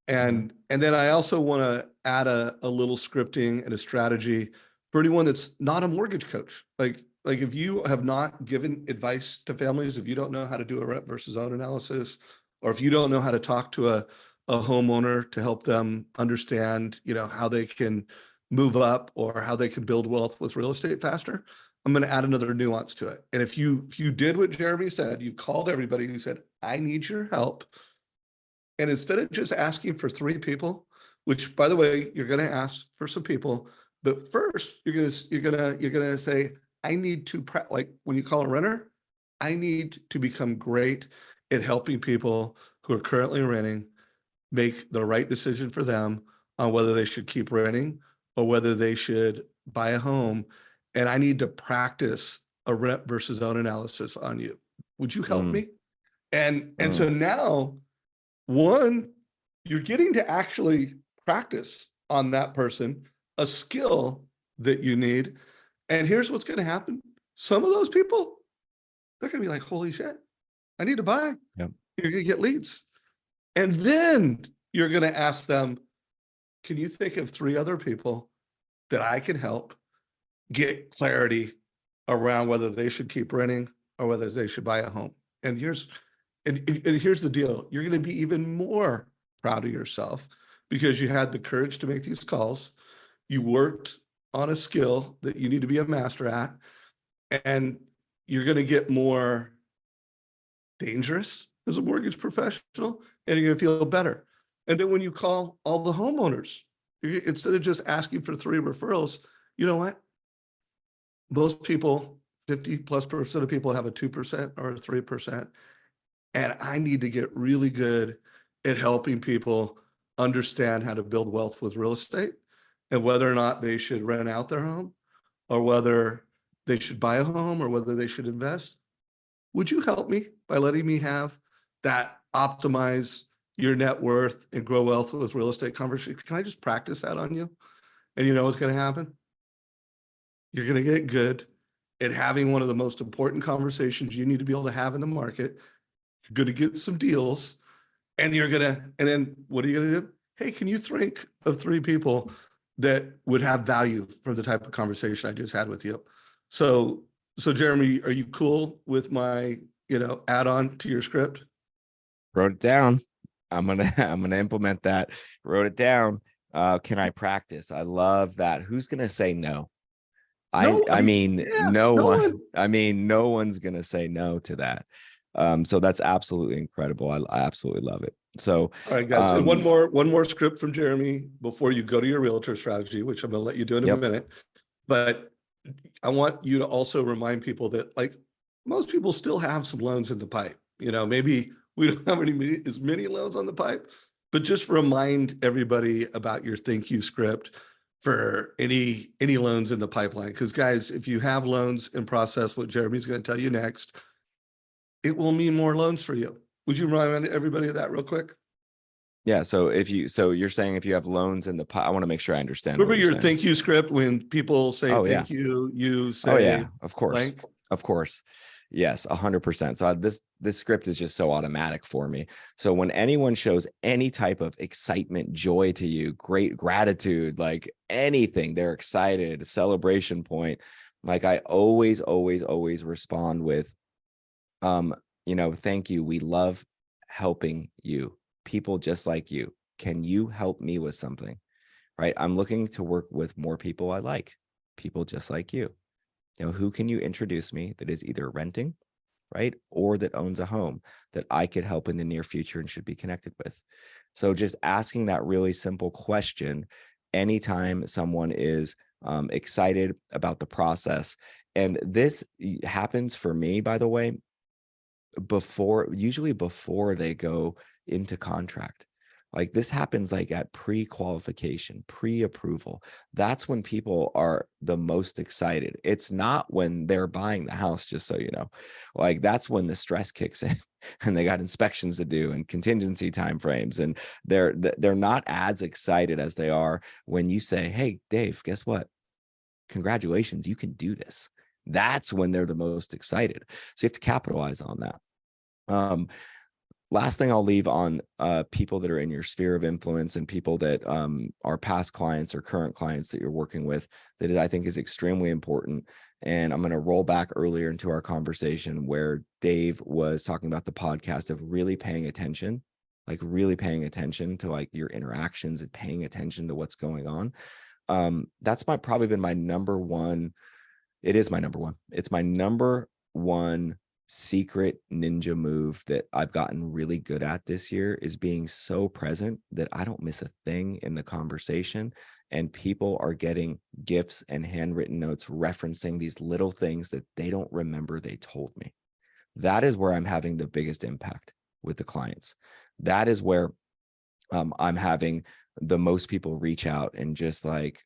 And then I also want to add a little scripting and a strategy for anyone that's not a mortgage coach. Like if you have not given advice to families, if you don't know how to do a rent versus own analysis, or if you don't know how to talk to a homeowner to help them understand, how they can move up or how they can build wealth with real estate faster, I'm going to add another nuance to it. And if you did what Jeremy said, you called everybody and you said, I need your help. And instead of just asking for 3 people, which by the way, you're going to ask for some people, but first you're going to say, I need to like when you call a renter, I need to become great at helping people who are currently renting make the right decision for them on whether they should keep renting or whether they should buy a home. And I need to practice a rent versus own analysis on you. Would you help me? And so now, one, you're getting to actually practice on that person, a skill that you need. And here's what's going to happen. Some of those people, they're going to be like, holy shit, I need to buy. Yep. You're going to get leads. And then you're going to ask them, can you think of 3 other people that I can help get clarity around whether they should keep renting or whether they should buy a home? And here's the deal. You're going to be even more proud of yourself because you had the courage to make these calls. You worked on a skill that you need to be a master at, and you're going to get more dangerous as a mortgage professional, and you're going to feel better. And then when you call all the homeowners, instead of just asking for 3 referrals, you know what? Most people, 50+% of people have a 2% or a 3%. And I need to get really good at helping people understand how to build wealth with real estate and whether or not they should rent out their home or whether they should buy a home or whether they should invest. Would you help me by letting me have that optimize your net worth and grow wealth with real estate conversation? Can I just practice that on you? And you know what's going to happen? You're going to get good at having one of the most important conversations you need to be able to have in the market. You're going to get some deals, and then what are you going to do? Hey, can you think of 3 people that would have value from the type of conversation I just had with you? So Jeremy, are you cool with my, add on to your script? Wrote it down. I'm gonna implement that. Wrote it down. Can I practice? I love that. Who's gonna say no? No, I mean, yeah, no no one. one. I mean, no one's gonna say no to that. So that's absolutely incredible. I absolutely love it. So, All right, guys. And one more script from Jeremy before you go to your realtor strategy, which I'm going to let you do in a minute. But I want you to also remind people that, like, most people still have some loans in the pipe. Maybe we don't have as many loans on the pipe, but just remind everybody about your thank you script for any loans in the pipeline. Because guys, if you have loans in process, what Jeremy's going to tell you next, it will mean more loans for you. Would you remind everybody of that real quick? Yeah. So you're saying if you have loans in the I want to make sure I understand Remember what you're your saying. thank you script when people say Oh, yeah. thank you, you Oh, say yeah. Of course. blank. Of course. Yes, 100%. So this script is just so automatic for me. So when anyone shows any type of excitement, joy to you, great gratitude, like anything, they're excited, celebration point, like I always respond with, thank you. We love helping you. People just like you. Can you help me with something? Right? I'm looking to work with more people I like, people just like you. Who can you introduce me that is either renting, right, or that owns a home that I could help in the near future and should be connected with? So just asking that really simple question anytime someone is excited about the process. And this happens for me, by the way, usually before they go into contract. Like this happens like at pre-qualification, pre-approval. That's when people are the most excited. It's not when they're buying the house, just so you know. Like that's when the stress kicks in and they got inspections to do and contingency timeframes. And they're not as excited as they are when you say, hey, Dave, guess what? Congratulations, you can do this. That's when they're the most excited. So you have to capitalize on that. Last thing I'll leave on people that are in your sphere of influence and people that are past clients or current clients that you're working with, that I think is extremely important. And I'm going to roll back earlier into our conversation where Dave was talking about the podcast of really paying attention, like really paying attention to like your interactions and paying attention to what's going on. That's probably been my number one. It is my number one. It's my number one secret ninja move that I've gotten really good at this year, is being so present that I don't miss a thing in the conversation. And people are getting gifts and handwritten notes referencing these little things that they don't remember they told me. That is where I'm having the biggest impact with the clients. That is where I'm having the most people reach out and just like,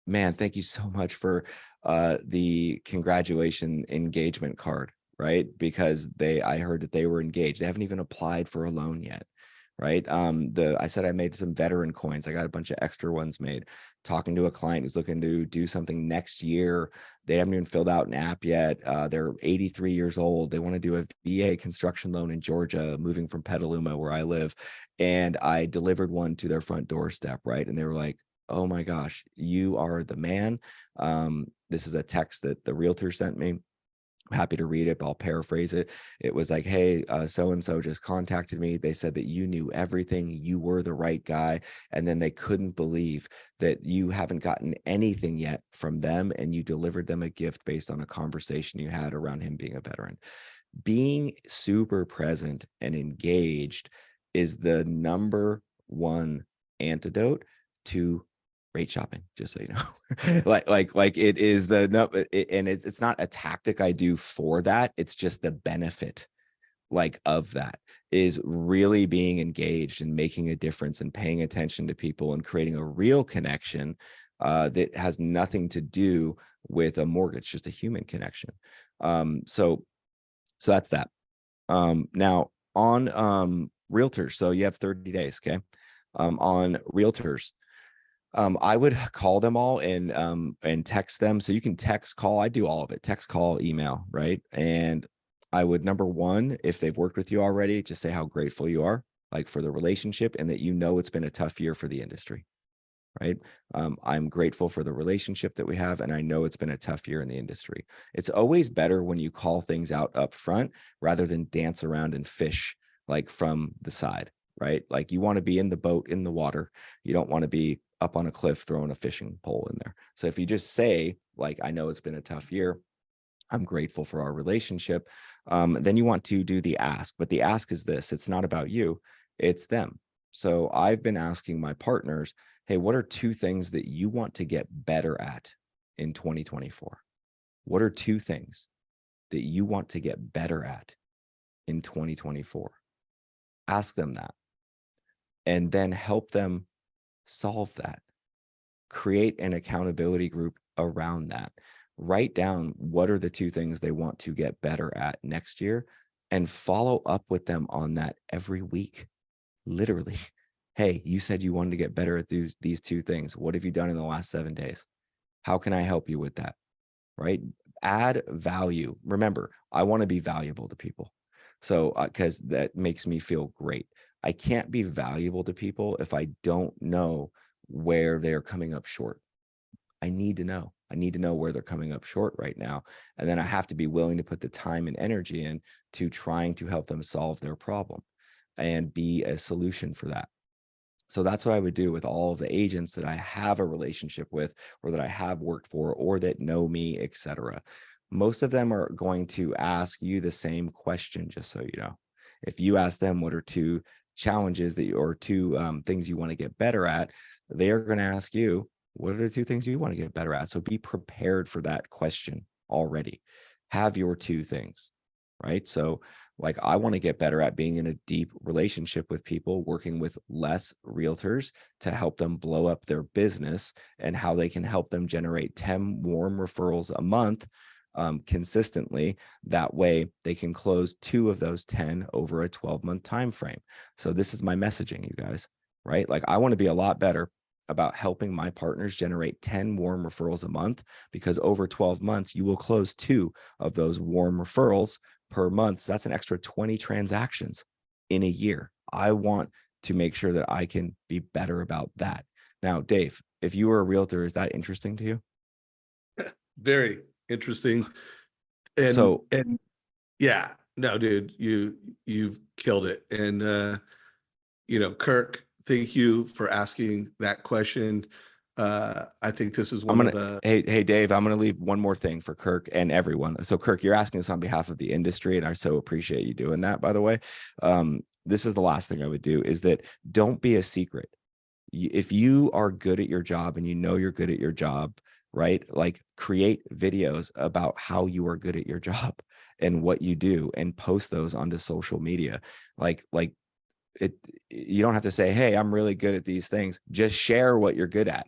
man, thank you so much for the congratulation engagement card, right? Because I heard that they were engaged. They haven't even applied for a loan yet, right? I said I made some veteran coins. I got a bunch of extra ones made. Talking to a client who's looking to do something next year. They haven't even filled out an app yet. They're 83 years old. They want to do a VA construction loan in Georgia, moving from Petaluma, where I live. And I delivered one to their front doorstep, right? And they were like, oh my gosh, you are the man. This is a text that the realtor sent me. I'm happy to read it, but I'll paraphrase it. It was like, hey, so-and-so just contacted me. They said that you knew everything. You were the right guy. And then they couldn't believe that you haven't gotten anything yet from them. And you delivered them a gift based on a conversation you had around him being a veteran. Being super present and engaged is the number one antidote to rate shopping, just so you know. like it is and it's not a tactic I do for that. It's just the benefit like of that is really being engaged and making a difference and paying attention to people and creating a real connection that has nothing to do with a mortgage, just a human connection. So that's that. Now on realtors, so you have 30 days, okay? On realtors, I would call them all and text them. So you can text, call. I do all of it: text, call, email, right? And I would, number one, if they've worked with you already, just say how grateful you are, like for the relationship, and that it's been a tough year for the industry, right? I'm grateful for the relationship that we have, and I know it's been a tough year in the industry. It's always better when you call things out up front rather than dance around and fish like from the side, right? Like you want to be in the boat, in the water. You don't want to be up on a cliff throwing a fishing pole in there. So if you just say, like, I know it's been a tough year, I'm grateful for our relationship, then you want to do the ask. But the ask is this: it's not about you, it's them. So I've been asking my partners, hey, what are 2 things that you want to get better at in 2024? What are 2 things that you want to get better at in 2024? Ask them that. and then help them solve that. Create an accountability group around that. Write down what are the 2 things they want to get better at next year, and follow up with them on that every week. Literally, hey, you said you wanted to get better at these 2 things. What have you done in the last 7 days? How can I help you with that? Right? Add value. Remember, I want to be valuable to people. So, because that makes me feel great. I can't be valuable to people if I don't know where they're coming up short. I need to know. I need to know where they're coming up short right now. And then I have to be willing to put the time and energy in to trying to help them solve their problem and be a solution for that. So that's what I would do with all of the agents that I have a relationship with, or that I have worked for, or that know me, etc. Most of them are going to ask you the same question, just so you know. If you ask them what are 2 challenges that you, or 2 things you want to get better at, they are going to ask you, what are the 2 things you want to get better at? So be prepared for that question already. Have your 2 things, right? So like, I want to get better at being in a deep relationship with people, working with less realtors to help them blow up their business, and how they can help them generate 10 warm referrals a month consistently. That way they can close 2 of those 10 over a 12-month time frame. So this is my messaging, you guys, right? Like, I want to be a lot better about helping my partners generate 10 warm referrals a month, because over 12 months, you will close 2 of those warm referrals per month. So that's an extra 20 transactions in a year. I want to make sure that I can be better about that. Now, Dave, if you were a realtor, is that interesting to you? Very interesting. So And yeah, no, dude, you've killed it. And Kirk, thank you for asking that question. I think this is I'm one of gonna, the hey, Dave, I'm gonna leave one more thing for Kirk and everyone. So Kirk, you're asking us on behalf of the industry, and I so appreciate you doing that, by the way. This is the last thing I would do, is that don't be a secret. If you are good at your job and you know you're good at your job, right? Like, create videos about how you are good at your job and what you do, and post those onto social media. Like it, you don't have to say, hey, I'm really good at these things. Just share what you're good at,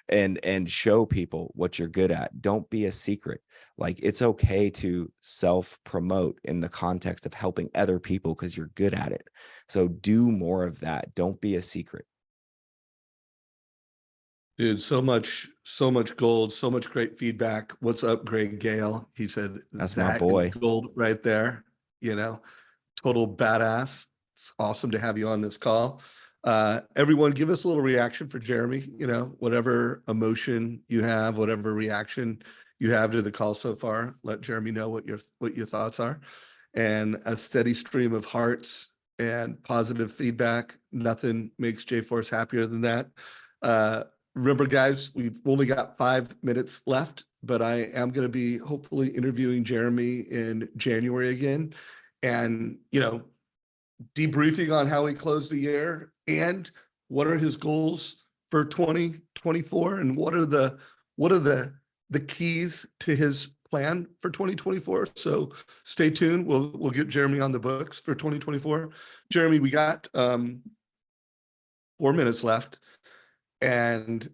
and show people what you're good at. Don't be a secret. Like, it's okay to self promote in the context of helping other people because you're good at it. So do more of that. Don't be a secret. dude, so much gold, so much great feedback. What's up, Greg Gale? He said That's my that is boy. gold right there. You know, total badass. It's awesome to have you on this call. Everyone, give us a little reaction for Jeremy. Whatever emotion you have, whatever reaction you have to the call so far, let Jeremy know what your thoughts are. And a steady stream of hearts and positive feedback. Nothing makes J-Force happier than that. Remember, guys, we've only got 5 minutes left, but I am going to be hopefully interviewing Jeremy in January again, and debriefing on how he closed the year and what are his goals for 2024, and what are the keys to his plan for 2024. So stay tuned. We'll get Jeremy on the books for 2024. Jeremy, we got 4 minutes left, and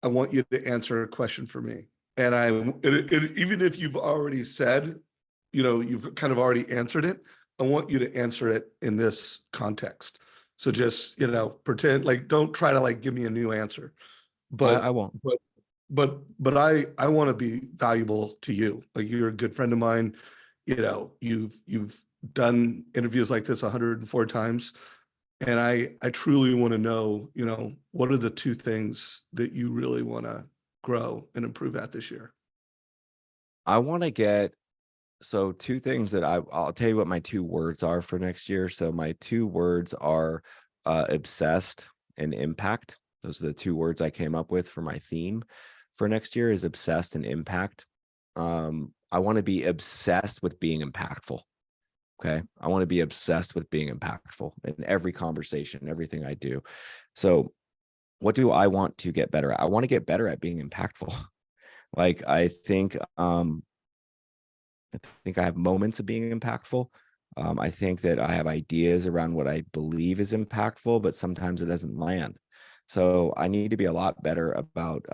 I want you to answer a question for me. And even if you've already said, you've kind of already answered it, I want you to answer it in this context. So just, pretend, like, don't try to like give me a new answer, I but won't. I want to be valuable to you. Like, you're a good friend of mine. You've done interviews like this 104 times. And I truly want to know, what are the 2 things that you really want to grow and improve at this year? I want to get, so 2 things that I'll tell you what my 2 words are for next year. So my 2 words are obsessed and impact. Those are the 2 words I came up with for my theme for next year, is obsessed and impact. I want to be obsessed with being impactful. Okay. I want to be obsessed with being impactful in every conversation, everything I do. So what do I want to get better at? I want to get better at being impactful. Like, I think I have moments of being impactful, I think that I have ideas around what I believe is impactful, but sometimes it doesn't land. So I need to be a lot better about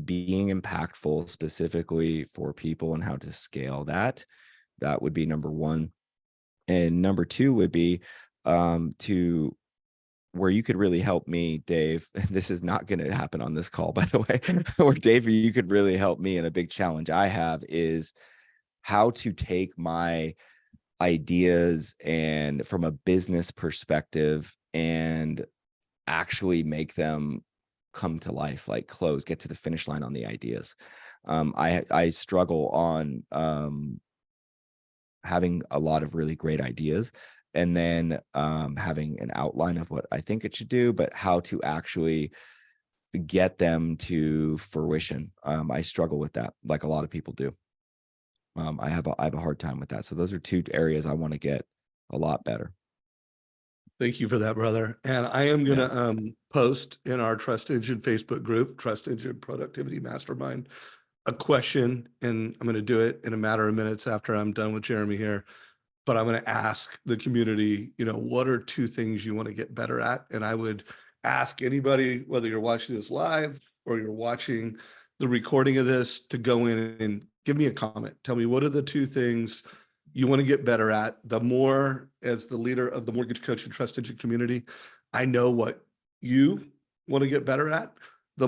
being impactful specifically for people and how to scale that. That would be number one. And number two would be to where you could really help me, Dave. This is not going to happen on this call, by the way. Where Dave, you could really help me. And a big challenge I have is how to take my ideas and from a business perspective and actually make them come to life, like get to the finish line on the ideas. I struggle on having a lot of really great ideas and then having an outline of what I think it should do, but how to actually get them to fruition. I struggle with that, like a lot of people do. I have a hard time with that. So those are two areas I want to get a lot better. Thank you for that, brother. And I am going to post in our Trust Engine Facebook group, Trust Engine Productivity Mastermind, a question, and I'm going to do it in a matter of minutes after I'm done with Jeremy here. But I'm going to ask the community, what are two things you want to get better at? And I would ask anybody, whether you're watching this live or you're watching the recording of this, to go in and give me a comment. Tell me, what are the two things you want to get better at? The more, as the leader of the Mortgage Coach and Trust Engine community, I know what you want to get better at, the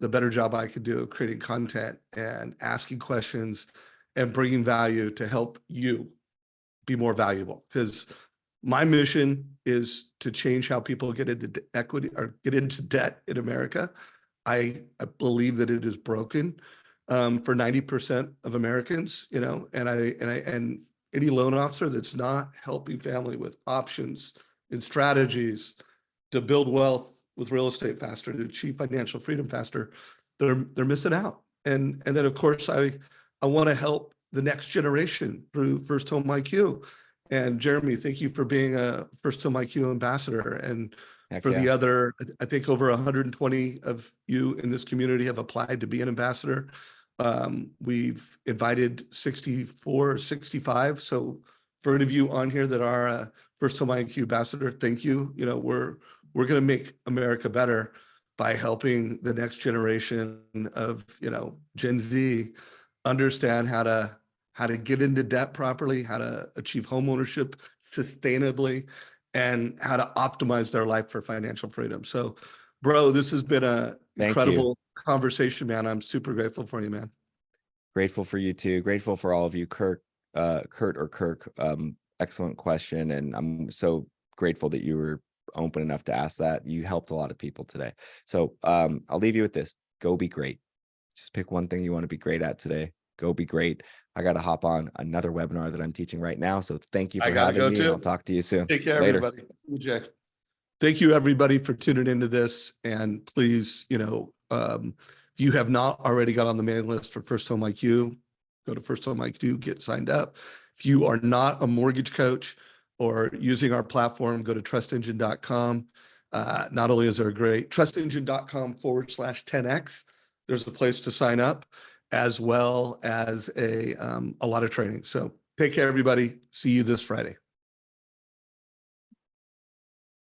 better job I could do of creating content and asking questions and bringing value to help you be more valuable. Because my mission is to change how people get into equity or get into debt in America. I believe that it is broken for 90% of Americans, and any loan officer that's not helping family with options and strategies to build wealth with real estate faster, to achieve financial freedom faster, they're missing out. And then of course I want to help the next generation through First Home IQ. And Jeremy, thank you for being a First Home IQ ambassador. And the other, I think over 120 of you in this community have applied to be an ambassador. We've invited 64, 65. So for any of you on here that are a First Home IQ ambassador, thank you. We're going to make America better by helping the next generation of, Gen Z understand how to get into debt properly, how to achieve home ownership sustainably, and how to optimize their life for financial freedom. So, bro, this has been an incredible conversation, man. I'm super grateful for you, man. Grateful for you too. Grateful for all of you, Kurt or Kirk. Excellent question. And I'm so grateful that you were open enough to ask that. You helped a lot of people today. So I'll leave you with this. Go be great. Just pick one thing you want to be great at today. Go be great. I got to hop on another webinar that I'm teaching right now. So thank you for having me. I'll talk to you soon. Take care, everybody. Thank you, everybody, for tuning into this. And please, if you have not already got on the mailing list for First Home IQ, go to First Home IQ, get signed up. If you are not a mortgage coach or using our platform, go to trustengine.com. Not only is there a great trustengine.com/10x, there's a place to sign up, as well as a lot of training. So take care, everybody. See you this Friday.